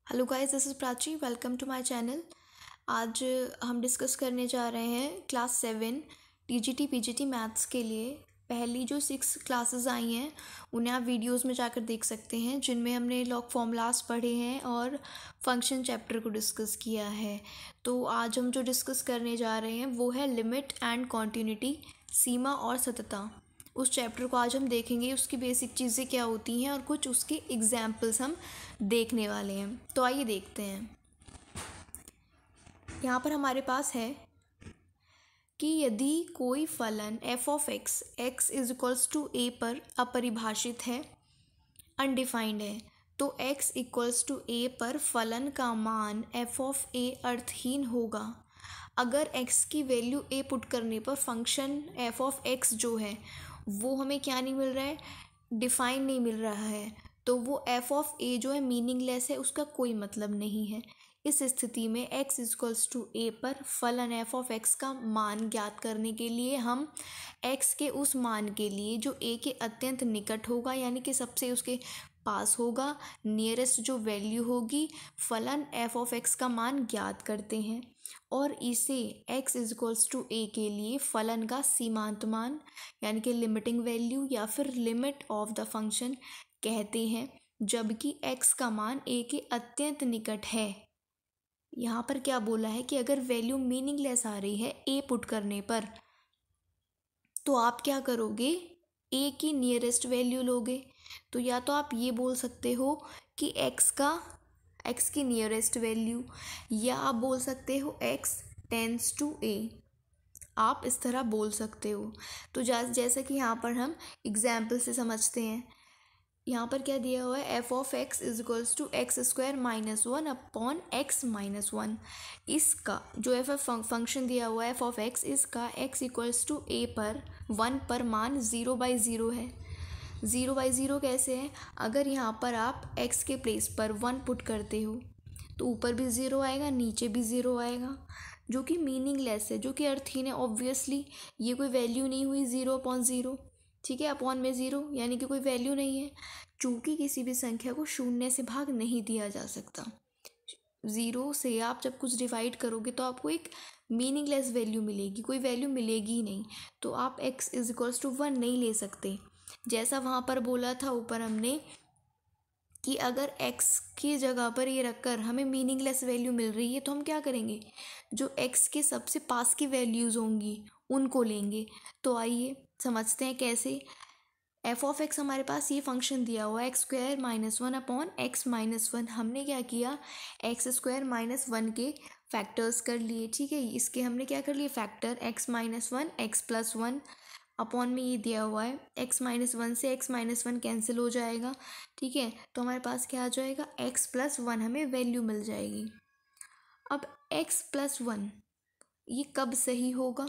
Hello guys, this is Prachi. Welcome to my channel. आज हम discuss करने जा रहे हैं क्लास 7 टीजीटी पीजीटी मैथ्स के लिए। पहली जो 6 क्लासेस आई हैं उन्हें आप वीडियोस में जाकर देख सकते हैं, जिनमें हमने लॉग फॉर्मूलास पढ़े हैं और फंक्शन चैप्टर को डिस्कस किया है। तो आज हम जो डिस्कस करने जा रहे हैं वो है लिमिट एंड कॉन्टिन्यूटी, सीमा और सततता। उस चैप्टर को आज हम देखेंगे, उसकी बेसिक चीज़ें क्या होती हैं और कुछ उसके एग्जाम्पल्स हम देखने वाले हैं। तो आइए देखते हैं। यहाँ पर हमारे पास है कि यदि कोई फलन f of x is equals to a पर अपरिभाषित है, अनडिफाइंड है, तो x इक्वल्स टू a पर फलन का मान f ऑफ a अर्थहीन होगा। अगर x की वैल्यू a पुट करने पर फंक्शन f ऑफ x जो है वो हमें क्या नहीं मिल रहा है, डिफाइन नहीं मिल रहा है, तो वो f ऑफ a जो है मीनिंगलेस है, उसका कोई मतलब नहीं है। इस स्थिति में x इक्वल्स टू a पर फलन f ऑफ x का मान ज्ञात करने के लिए हम x के उस मान के लिए जो a के अत्यंत निकट होगा, यानी कि सबसे उसके पास होगा, नियरेस्ट जो वैल्यू होगी, फलन f ऑफ x का मान ज्ञात करते हैं और इसे x इक्वल्स टू a के लिए फलन का सीमांत मान यानी कि लिमिटिंग वैल्यू या फिर लिमिट ऑफ द फंक्शन कहते हैं, जबकि x का मान a के अत्यंत निकट है। यहाँ पर क्या बोला है कि अगर वैल्यू मीनिंगलेस आ रही है a पुट करने पर, तो आप क्या करोगे, a की नियरेस्ट वैल्यू लोगे। तो या तो आप ये बोल सकते हो कि x की नियरेस्ट वैल्यू, या आप बोल सकते हो x टेंड्स टू a, आप इस तरह बोल सकते हो। तो जैसा कि यहाँ पर हम एग्जाम्पल से समझते हैं, यहाँ पर क्या दिया हुआ है, f of x is equals to x square minus 1 upon x minus 1। इसका जो फंक्शन दिया हुआ है f ऑफ x, इसका x इक्वल्स टू a पर 1 पर मान 0/0 है। 0/0 कैसे है, अगर यहाँ पर आप x के प्लेस पर 1 पुट करते हो तो ऊपर भी 0 आएगा, नीचे भी 0 आएगा, जो कि मीनिंगलेस है, जो कि अर्थहीन है। ऑब्वियसली ये कोई वैल्यू नहीं हुई 0/0, ठीक है, अपॉन में 0 यानी कि कोई वैल्यू नहीं है, चूँकि किसी भी संख्या को शून्य से भाग नहीं दिया जा सकता। 0 से आप जब कुछ डिवाइड करोगे तो आपको एक मीनिंगलेस वैल्यू मिलेगी, कोई वैल्यू मिलेगी ही नहीं। तो आप x इज इक्वल्स टू 1 नहीं ले सकते। जैसा वहाँ पर बोला था ऊपर हमने कि अगर x की जगह पर ये रखकर हमें मीनिंगलेस वैल्यू मिल रही है, तो हम क्या करेंगे, जो x के सबसे पास की वैल्यूज़ होंगी उनको लेंगे। तो आइए समझते हैं कैसे। f ऑफ x हमारे पास ये फंक्शन दिया हुआ है x square minus 1 upon x minus 1। हमने क्या किया, एक्स स्क्वायर माइनस 1 के फैक्टर्स कर लिए, ठीक है, इसके हमने क्या कर लिए factor, x minus 1 x plus 1 upon में ये दिया हुआ है x माइनस 1 से x माइनस 1 कैंसिल हो जाएगा, ठीक है, तो हमारे पास क्या आ जाएगा, x प्लस 1 हमें वैल्यू मिल जाएगी। अब x प्लस 1 ये कब सही होगा,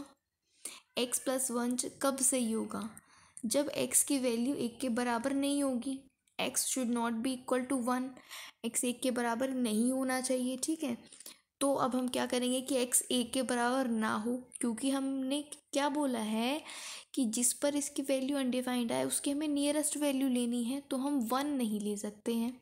x प्लस 1 कब सही होगा, जब x की वैल्यू 1 के बराबर नहीं होगी। x should not be equal to 1, x 1 के बराबर नहीं होना चाहिए, ठीक है। तो अब हम क्या करेंगे कि x 1 के बराबर ना हो, क्योंकि हमने क्या बोला है कि जिस पर इसकी वैल्यू अनडिफाइंड आए उसकी हमें नियरेस्ट वैल्यू लेनी है, तो हम 1 नहीं ले सकते हैं,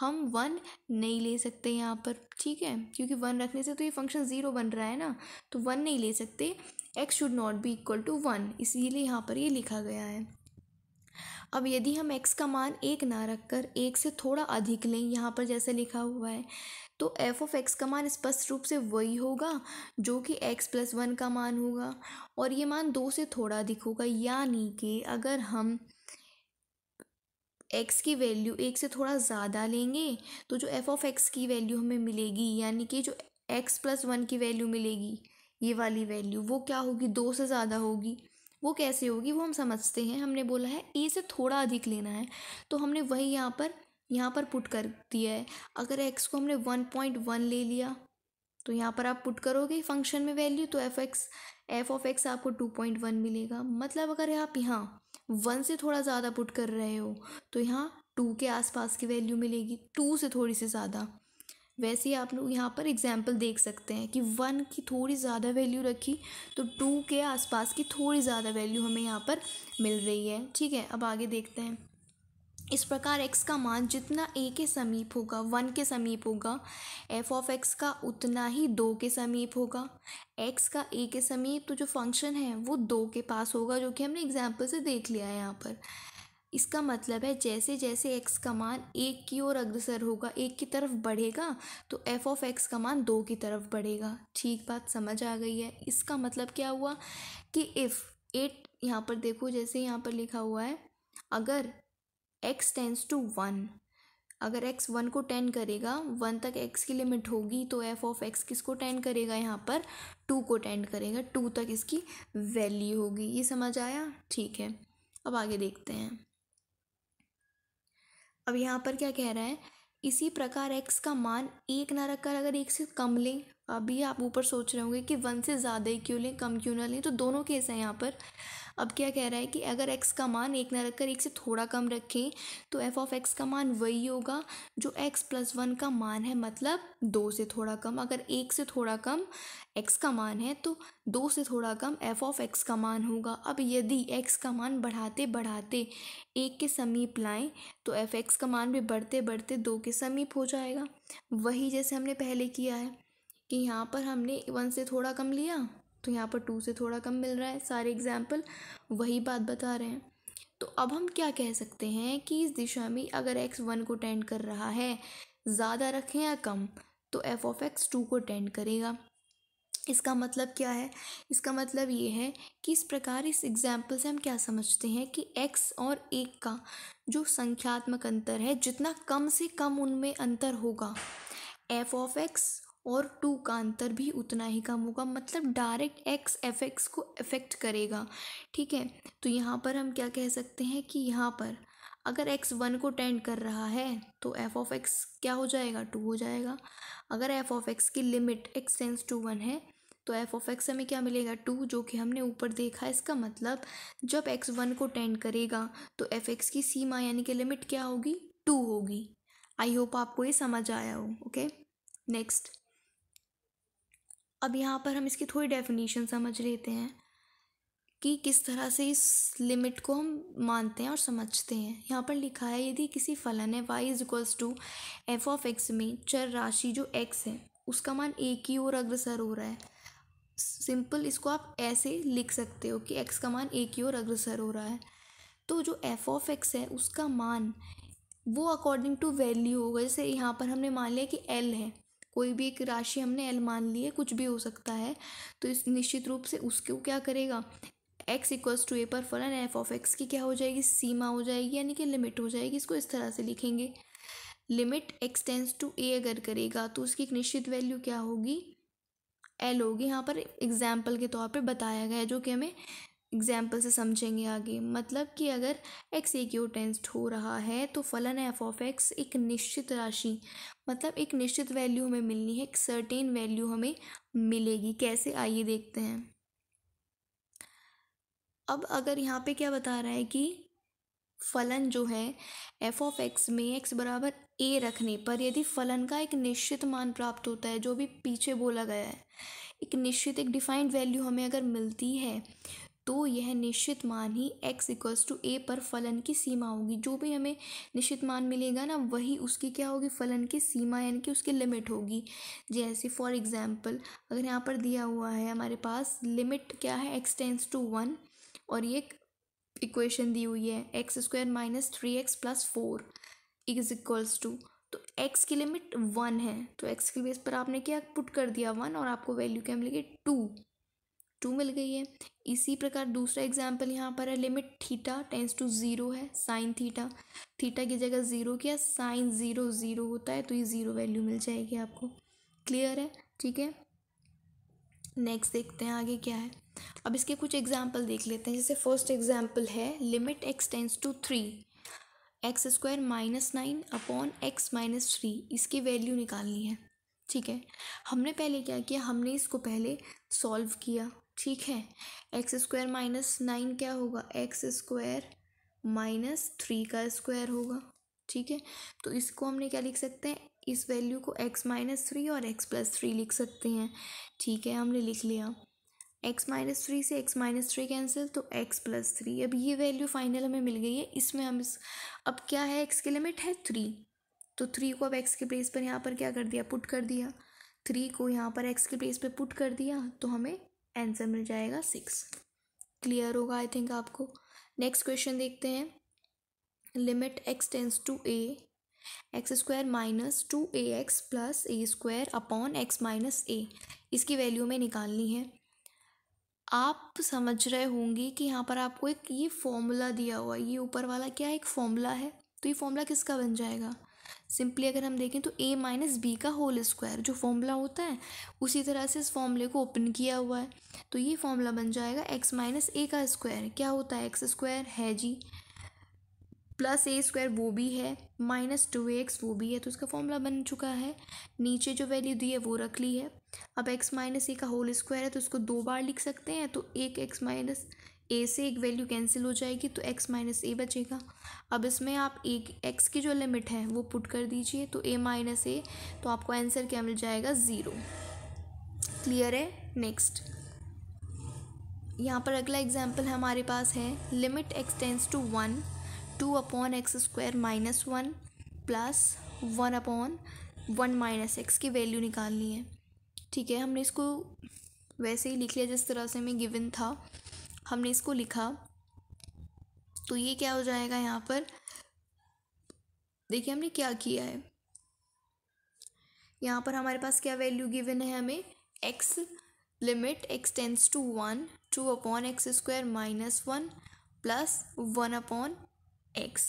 हम 1 नहीं ले सकते यहाँ पर, ठीक है, क्योंकि 1 रखने से तो ये फंक्शन 0 बन रहा है ना, तो 1 नहीं ले सकते। x should not be equal to 1, इसीलिए यहाँ पर ये लिखा गया है। अब यदि हम x का मान 1 ना रखकर 1 से थोड़ा अधिक लें, यहाँ पर जैसे लिखा हुआ है, तो f ऑफ x का मान स्पष्ट रूप से वही होगा जो कि x प्लस 1 का मान होगा, और ये मान 2 से थोड़ा अधिक होगा, यानी कि अगर हम x की वैल्यू 1 से थोड़ा ज़्यादा लेंगे तो जो f ऑफ x की वैल्यू हमें मिलेगी, यानी कि जो x प्लस 1 की वैल्यू मिलेगी, ये वाली वैल्यू, वो क्या होगी, 2 से ज़्यादा होगी। वो कैसे होगी वो हम समझते हैं। हमने बोला है a से थोड़ा अधिक लेना है, तो हमने वही यहाँ पर पुट कर दिया है। अगर x को हमने 1.1 ले लिया तो यहाँ पर आप पुट करोगे फंक्शन में वैल्यू, तो f ऑफ x आपको 2.1 मिलेगा। मतलब अगर आप यहाँ 1 से थोड़ा ज़्यादा पुट कर रहे हो तो यहाँ 2 के आसपास की वैल्यू मिलेगी, 2 से थोड़ी सी ज़्यादा। वैसे ही आप लोग यहाँ पर एग्जाम्पल देख सकते हैं कि 1 की थोड़ी ज़्यादा वैल्यू रखी तो 2 के आसपास की थोड़ी ज़्यादा वैल्यू हमें यहाँ पर मिल रही है, ठीक है। अब आगे देखते हैं। इस प्रकार x का मान जितना a के समीप होगा, 1 के समीप होगा, f ऑफ x का उतना ही 2 के समीप होगा। x का a के समीप तो जो फंक्शन है वो 2 के पास होगा, जो कि हमने एग्जाम्पल से देख लिया है यहाँ पर। इसका मतलब है जैसे जैसे x का मान 1 की ओर अग्रसर होगा, 1 की तरफ बढ़ेगा, तो f ऑफ x का मान 2 की तरफ बढ़ेगा। ठीक बात समझ आ गई है। इसका मतलब क्या हुआ कि इफ़ 8, यहाँ पर देखो जैसे यहाँ पर लिखा हुआ है, अगर x टेंस टू 1, अगर x 1 को टेंड करेगा, 1 तक x की लिमिट होगी, तो f ऑफ x किसको टेंड करेगा, यहाँ पर 2 को टेंड करेगा, 2 तक इसकी वैल्यू होगी। ये समझ आया? ठीक है, अब आगे देखते हैं। अब यहाँ पर क्या कह रहा है, इसी प्रकार x का मान 1 ना रखकर अगर 1 से कम लें, अभी आप ऊपर सोच रहे होंगे कि 1 से ज़्यादा ही क्यों लें, कम क्यों ना लें, तो दोनों केस हैं यहाँ पर। अब क्या कह रहा है कि अगर x का मान 1 ना रखकर 1 से थोड़ा कम रखें, तो f ऑफ x का मान वही होगा जो x प्लस 1 का मान है, मतलब 2 से थोड़ा कम। अगर 1 से थोड़ा कम x का मान है तो 2 से थोड़ा कम f ऑफ x का मान होगा। अब यदि x का मान बढ़ाते बढ़ाते 1 के समीप लाएं, तो f x का मान भी बढ़ते बढ़ते 2 के समीप हो जाएगा। वही जैसे हमने पहले किया है कि यहाँ पर हमने 1 से थोड़ा कम लिया, तो यहाँ पर 2 से थोड़ा कम मिल रहा है। सारे एग्जाम्पल वही बात बता रहे हैं। तो अब हम क्या कह सकते हैं कि इस दिशा में अगर x 1 को टेंड कर रहा है, ज़्यादा रखें या कम, तो f ऑफ x 2 को टेंड करेगा। इसका मतलब क्या है? इसका मतलब ये है कि इस प्रकार इस एग्जाम्पल से हम क्या समझते हैं कि x और 1 का जो संख्यात्मक अंतर है, जितना कम से कम उनमें अंतर होगा, f ऑफ x और 2 का अंतर भी उतना ही कम होगा, मतलब डायरेक्ट x एफ एक्स को अफेक्ट करेगा। ठीक है, तो यहाँ पर हम क्या कह सकते हैं कि यहाँ पर अगर x 1 को टेंड कर रहा है तो f ऑफ x क्या हो जाएगा, 2 हो जाएगा। अगर f ऑफ x की लिमिट x टेंस टू 1 है तो f ऑफ x हमें क्या मिलेगा, 2, जो कि हमने ऊपर देखा। इसका मतलब जब x 1 को टेंड करेगा तो f x की सीमा यानी कि लिमिट क्या होगी, 2 होगी। आई होप आपको ये समझ आया हो। Okay, next. अब यहाँ पर हम इसकी थोड़ी डेफिनेशन समझ लेते हैं कि किस तरह से इस लिमिट को हम मानते हैं और समझते हैं। यहाँ पर लिखा है, यदि किसी फलन है y is equals to f of x में चर राशि जो x है उसका मान a की ओर अग्रसर हो रहा है। सिंपल इसको आप ऐसे लिख सकते हो कि x का मान a की ओर अग्रसर हो रहा है, तो जो f ऑफ x है उसका मान वो अकॉर्डिंग टू वैल्यू होगा। जैसे यहाँ पर हमने मान लिया कि l है, कोई भी एक राशि हमने l मान ली है, कुछ भी हो सकता है, तो इस निश्चित रूप से उसको क्या करेगा, x इक्वल्स टू a पर फलन f ऑफ x की क्या हो जाएगी, सीमा हो जाएगी, यानी कि लिमिट हो जाएगी। इसको इस तरह से लिखेंगे, limit x tends to a अगर करेगा तो उसकी एक निश्चित वैल्यू क्या होगी, l होगी। यहाँ पर एग्जाम्पल के तौर पे बताया गया है, जो कि हमें एग्जाम्पल से समझेंगे आगे। मतलब कि अगर x a की ओर टेंस हो रहा है तो फलन f ऑफ x एक निश्चित राशि, मतलब एक निश्चित वैल्यू हमें मिलनी है, एक सर्टेन वैल्यू हमें मिलेगी। कैसे, आइए देखते हैं। अब अगर यहाँ पे क्या बता रहा है कि फलन जो है f ऑफ x में x बराबर a रखने पर यदि फलन का एक निश्चित मान प्राप्त होता है, जो भी पीछे बोला गया है, एक निश्चित एक डिफाइंड वैल्यू हमें अगर मिलती है, तो यह निश्चित मान ही x इक्वल्स टू a पर फलन की सीमा होगी। जो भी हमें निश्चित मान मिलेगा ना, वही उसकी क्या होगी, फलन की सीमा, यानी कि उसकी लिमिट होगी। जैसे फॉर एग्जांपल अगर यहाँ पर दिया हुआ है हमारे पास लिमिट क्या है, x टेंस टू 1, और ये इक्वेशन दी हुई है x square minus 3x plus 4 is equals to, तो x की लिमिट 1 है, तो x के बेस पर आपने क्या पुट कर दिया, 1, और आपको वैल्यू क्या मिलेगी, 2 मिल गई है। इसी प्रकार दूसरा एग्जाम्पल यहाँ पर है, लिमिट थीटा टेंस टू 0 है, साइन थीटा की जगह 0 किया, साइन 0 0 होता है, तो ये 0 वैल्यू मिल जाएगी आपको। क्लियर है? ठीक है, नेक्स्ट देखते हैं आगे क्या है। अब इसके कुछ एग्जाम्पल देख लेते हैं। जैसे फर्स्ट एग्जाम्पल है, limit x tends to 3 x square minus 9 upon x minus 3, इसकी वैल्यू निकालनी है। ठीक है, हमने पहले क्या किया, हमने इसको पहले सॉल्व किया। ठीक है, एक्स स्क्वायर माइनस 9 क्या होगा, एक्स स्क्वायर माइनस 3 का स्क्वायर होगा। ठीक है, तो इसको हमने क्या लिख सकते हैं, इस वैल्यू को x माइनस 3 और x प्लस 3 लिख सकते हैं। ठीक है, हमने लिख लिया। x-3 से x-3 कैंसिल, तो x+3। अब ये वैल्यू फाइनल हमें मिल गई है। इसमें हम अब क्या है, x की लिमिट है 3, तो 3 को अब x के प्लेस पर यहाँ पर क्या कर दिया, पुट कर दिया। 3 को यहाँ पर x के प्लेस पे पुट कर दिया तो हमें आंसर मिल जाएगा 6। क्लियर होगा आई थिंक आपको। नेक्स्ट क्वेश्चन देखते हैं। Limit x tends to a x² minus 2ax plus a² upon x minus a, इसकी वैल्यू में निकालनी है। आप समझ रहे होंगे कि यहाँ पर आपको एक ये फॉर्मूला दिया हुआ है, ये ऊपर वाला क्या है, एक फॉर्मूला है। तो ये फॉर्मूला किसका बन जाएगा, सिंपली अगर हम देखें तो a माइनस बी का होल स्क्वायर जो फॉर्मूला होता है, उसी तरह से इस फॉर्मूले को ओपन किया हुआ है। तो ये फॉर्मूला बन जाएगा x माइनस ए का स्क्वायर, क्या होता है x² है जी, प्लस a² वो भी है, माइनस 2ax वो भी है, तो इसका फॉर्मूला बन चुका है। नीचे जो वैल्यू दी है वो रख ली है। अब x माइनस ए का होल स्क्वायर है तो इसको 2 बार लिख सकते हैं, तो एक x माइनस ए से एक वैल्यू कैंसिल हो जाएगी तो x माइनस ए बचेगा। अब इसमें आप एक x की जो लिमिट है वो पुट कर दीजिए, तो a माइनस ए, तो आपको आंसर क्या मिल जाएगा, 0। क्लियर है। नेक्स्ट यहाँ पर अगला एग्जाम्पल हमारे पास है। Limit x tends to 1 2 upon x² minus 1 plus 1 upon 1 minus x की वैल्यू निकालनी है। ठीक है, हमने इसको वैसे ही लिख लिया जिस तरह से हमें गिवन था, हमने इसको लिखा। तो ये क्या हो जाएगा, यहाँ पर देखिए हमने क्या किया है। यहाँ पर हमारे पास क्या वैल्यू गिवन है हमें, x limit x tends to 1 2 upon x² minus 1 plus 1 upon x।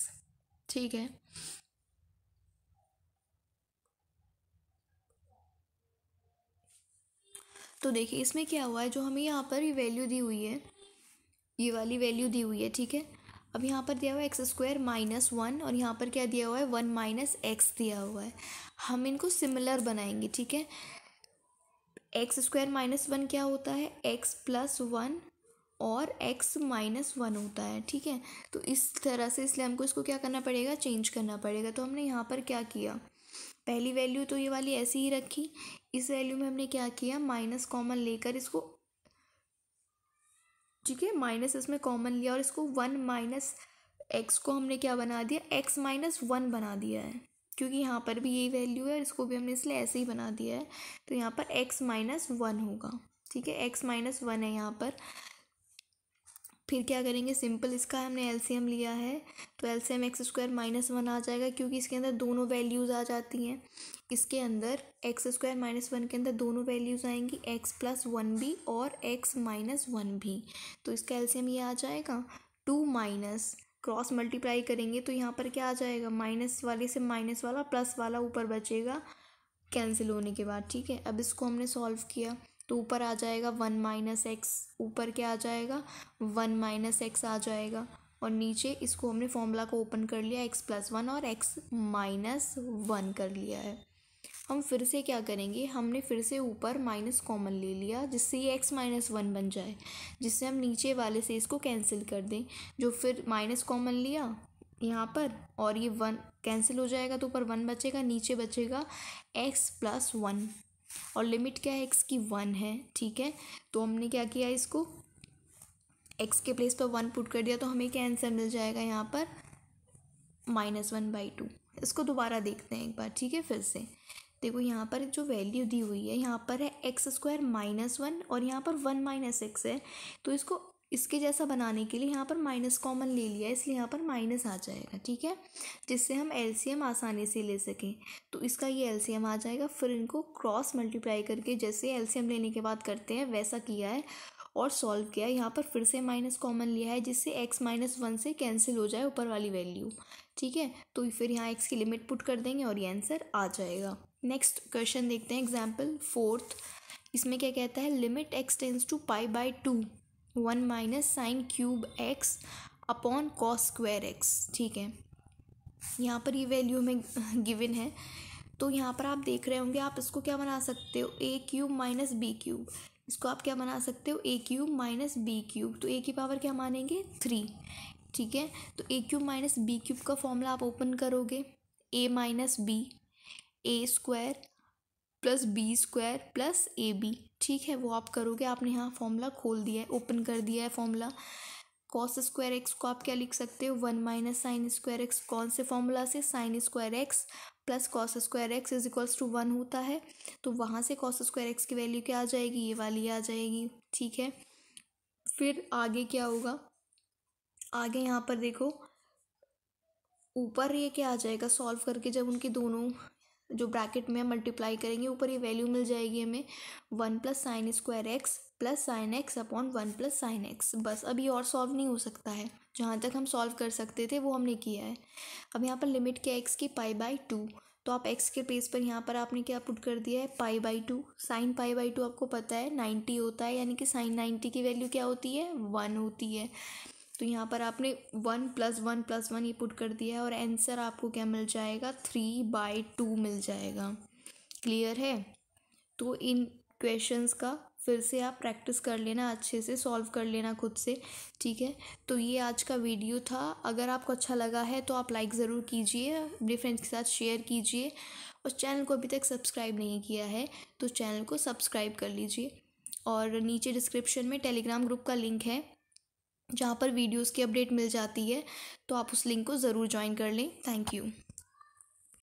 ठीक है, तो देखिए इसमें क्या हुआ है, जो हमें यहाँ पर ये वैल्यू दी हुई है, ये वाली वैल्यू दी हुई है। ठीक है, अब यहाँ पर दिया हुआ है x² माइनस 1 और यहाँ पर क्या दिया हुआ है, 1 माइनस एक्स दिया हुआ है। हम इनको सिमिलर बनाएंगे। ठीक है, x² माइनस 1 क्या होता है, x प्लस 1 और x माइनस 1 होता है। ठीक है, तो इस तरह से, इसलिए हमको इसको क्या करना पड़ेगा, चेंज करना पड़ेगा। तो हमने यहाँ पर क्या किया, पहली वैल्यू तो ये वाली ऐसी ही रखी, इस वैल्यू में हमने क्या किया, माइनस कॉमन लेकर इसको, ठीक है, माइनस इसमें कॉमन लिया और इसको 1 माइनस एक्स को हमने क्या बना दिया, x माइनस 1 बना दिया है, क्योंकि यहाँ पर भी यही वैल्यू है और इसको भी हमने इसलिए ऐसे ही बना दिया है। तो यहाँ पर x माइनस 1 होगा। ठीक है, x माइनस 1 है यहाँ पर। फिर क्या करेंगे, सिंपल इसका हमने एलसीएम लिया है, तो एलसीएम x² माइनस 1 आ जाएगा, क्योंकि इसके अंदर दोनों वैल्यूज़ आ जाती हैं। इसके अंदर x² माइनस 1 के अंदर दोनों वैल्यूज़ आएंगी, x प्लस 1 भी और x माइनस 1 भी। तो इसका एलसीएम ये आ जाएगा 2 माइनस, क्रॉस मल्टीप्लाई करेंगे तो यहाँ पर क्या आ जाएगा, माइनस वाले से माइनस वाला प्लस वाला ऊपर बचेगा कैंसिल होने के बाद। ठीक है, अब इसको हमने सॉल्व किया तो ऊपर आ जाएगा 1 माइनस एक्स, ऊपर क्या आ जाएगा, 1 माइनस एक्स आ जाएगा, और नीचे इसको हमने फॉर्मूला को ओपन कर लिया, x प्लस 1 और x माइनस 1 कर लिया है। हम फिर से क्या करेंगे, हमने फिर से ऊपर माइनस कॉमन ले लिया जिससे ये x माइनस 1 बन जाए, जिससे हम नीचे वाले से इसको कैंसिल कर दें। जो फिर माइनस कॉमन लिया यहाँ पर और ये 1 कैंसिल हो जाएगा तो ऊपर 1 बचेगा, नीचे बचेगा x प्लस 1 और लिमिट क्या है, x की 1 है। ठीक है, तो हमने क्या किया, इसको x के प्लेस पर 1 पुट कर दिया, तो हमें क्या आंसर मिल जाएगा यहाँ पर, -1/2। इसको दोबारा देखते हैं एक बार। ठीक है, फिर से देखो यहाँ पर जो वैल्यू दी हुई है, यहाँ पर है x² माइनस 1 और यहाँ पर 1 माइनस एक्स है, तो इसको इसके जैसा बनाने के लिए यहाँ पर माइनस कॉमन ले लिया, इसलिए यहाँ पर माइनस आ जाएगा। ठीक है, जिससे हम एलसीएम आसानी से ले सकें, तो इसका ये एलसीएम आ जाएगा। फिर इनको क्रॉस मल्टीप्लाई करके जैसे एलसीएम लेने के बाद करते हैं वैसा किया है और सॉल्व किया। यहाँ पर फिर से माइनस कॉमन लिया है जिससे x माइनस 1 से कैंसिल हो जाए ऊपर वाली वैल्यू। ठीक है, तो फिर यहाँ x की लिमिट पुट कर देंगे और ये आंसर आ जाएगा। नेक्स्ट क्वेश्चन देखते हैं, एग्जाम्पल 4th। इसमें क्या कहता है, limit x tends to π/2 1 minus sine cube x upon cos square x। ठीक है, यहाँ पर ये वैल्यू हमें गिवन है, तो यहाँ पर आप देख रहे होंगे, आप इसको क्या बना सकते हो, a³ माइनस b³, इसको आप क्या बना सकते हो, a³ माइनस b³, तो a की पावर क्या मानेंगे, 3। ठीक है, तो a³ माइनस b³ का फॉर्मूला आप ओपन करोगे, a minus B, a² plus B square plus A B, ठीक है, वो आप करोगे। आपने यहाँ फॉर्मूला खोल दिया है, ओपन कर दिया है फॉर्मूला। कॉस स्क्वायर एक्स को आप क्या लिख सकते हो, 1 माइनस साइन स्क्वायर एक्स। कौन से फॉर्मूला से, sine square x plus cos square x is equals to 1 होता है। तो वहाँ से कॉस स्क्वायर एक्स की वैल्यू क्या आ जाएगी, ये वाली आ जाएगी, ठीक है। फिर आगे क्या होगा, आगे यहाँ पर देखो ऊपर ये क्या आ जाएगा, सॉल्व करके जब उनकी दोनों जो ब्रैकेट में मल्टीप्लाई करेंगे ऊपर ये वैल्यू मिल जाएगी हमें, 1 plus sign square x plus sine x upon 1 plus sine x. बस अभी और सॉल्व नहीं हो सकता है, जहाँ तक हम सॉल्व कर सकते थे वो हमने किया है। अब यहाँ पर लिमिट क्या एक्स की, π/2। तो आप एक्स के प्लेस पर यहाँ पर आपने क्या पुट कर दिया है, π/2। साइन π/2 आपको पता है 90 होता है, यानी कि साइन 90 की वैल्यू क्या होती है, 1 होती है। तो यहाँ पर आपने 1 + 1 + 1 ये पुट कर दिया है और आंसर आपको क्या मिल जाएगा, 3/2 मिल जाएगा। क्लियर है। तो इन क्वेश्चंस का फिर से आप प्रैक्टिस कर लेना, अच्छे से सॉल्व कर लेना खुद से, ठीक है। तो ये आज का वीडियो था। अगर आपको अच्छा लगा है तो आप लाइक ज़रूर कीजिए, अपने फ्रेंड्स के साथ शेयर कीजिए, और चैनल को अभी तक सब्सक्राइब नहीं किया है तो चैनल को सब्सक्राइब कर लीजिए। और नीचे डिस्क्रिप्शन में टेलीग्राम ग्रुप का लिंक है जहाँ पर वीडियोस की अपडेट मिल जाती है, तो आप उस लिंक को ज़रूर ज्वाइन कर लें। Thank you.